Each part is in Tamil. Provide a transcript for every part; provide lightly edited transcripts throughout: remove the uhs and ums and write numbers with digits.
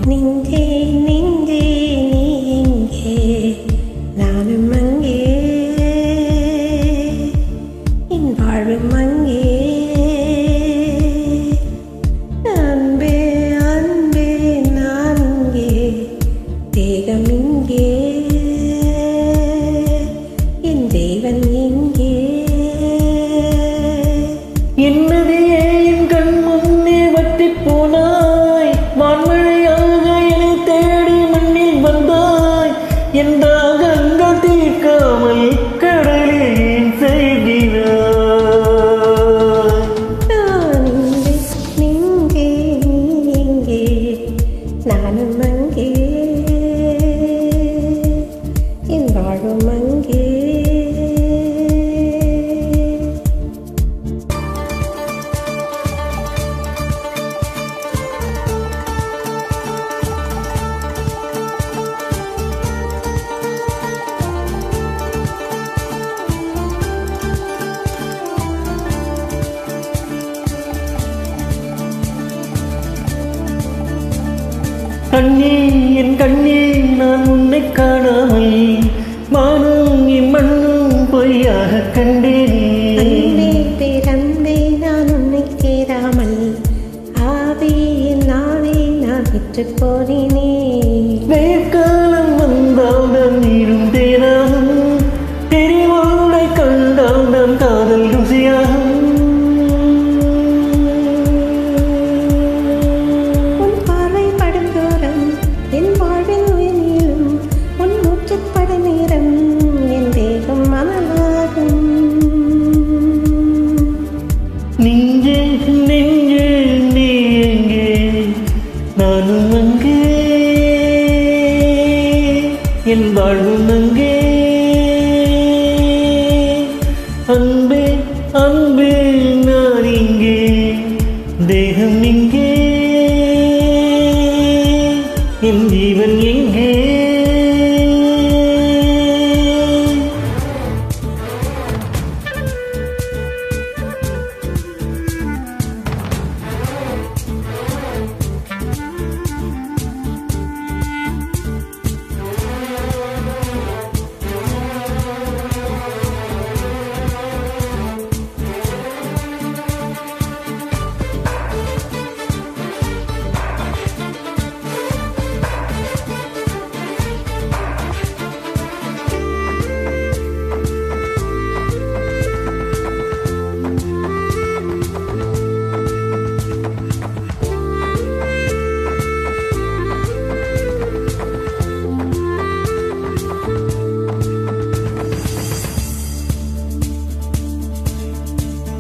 நின்றே நின்றே நீ எங்கே நானும் அங்கே என் வாழும் அங்கே அன்பே அன்பே நான் இங்கே தேகம் இங்கே என் தேவன் இங்கே என்னதே என் கண் முன்னே வற்றி போனாய் வான்மழையாக என்னை தேடி மண்ணில் வந்தாய் என் தாகங்கள் தீர்க்காமல் கடலில் ஏன் செய்கிறாய் நான் இங்கே நிங்கே நீ எங்கே நானும் அங்கே என் வாழும் அங்கே கண்ணே என் கண்ணே நான் உன்னை காணாமல் வானும் இம்மண்ணும் பொய்யாக கண்டேனே அன்பே பேரன்பே நான் உன்னை சேராமல் ஆவே என் நாவே நான் விட்டு போனேனே வேர்க்காலம் வந்தால் நம் நீரும் தேனாகும் தெரிவோரை கண்டால் நம் காதல் ருசியாகும் என் வாழ்வின் உயிரிலும் உன் மூச்சுப்பட நேரம் என் தேகம் மணலாகும் நெஞ்சே நெஞ்சே நீ எங்கே நானும் அங்கே என் வாழ்வும் அங்கே அன்பே அன்பே நான் இங்கே தேகம் இங்கே என் ஜீவன் எங்கே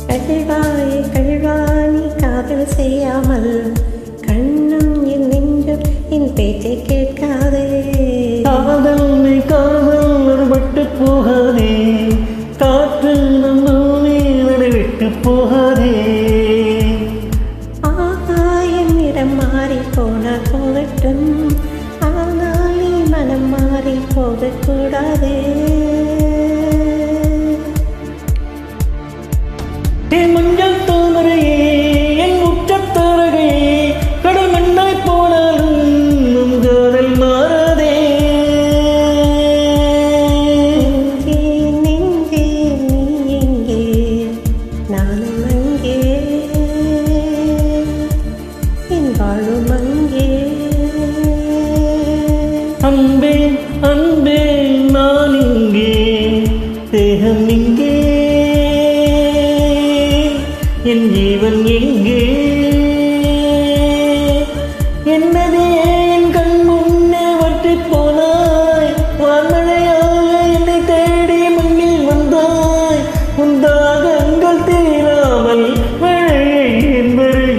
கழிவாயே கழிவானி காதல் செய்யாமல் கண்ணும் என் நெஞ்சும் என் பேச்சை கேட்காதே காதல் ஒருபட்டு போகாதே காற்று நம் பூமி விட்டு போகாதே ஆகாயம் நிறம் மாறி போனால் போகட்டும் ஆனால் நீ மனம் மாறி போகக்கூடாதே மஞ்சள் தாமரையே என் உச்சத்தாரகையே கடல் மண்ணாய் போனாலும் நம் காதல் மாறாதே நெஞ்சே நெஞ்சே நீ எங்கே நானும் அங்கே என் வாழும் அங்கே அன்பே அன்பே நான் இங்கே தேகம் இங்கே என் ஜீவன் எங்கே என்னதே என் கண் முன்னே வற்றி போனாய் வான்மழையாக என்னை தேடி மண்ணில் வந்தாய் உன் தாகங்கள் தீராமல் மழையை என்பது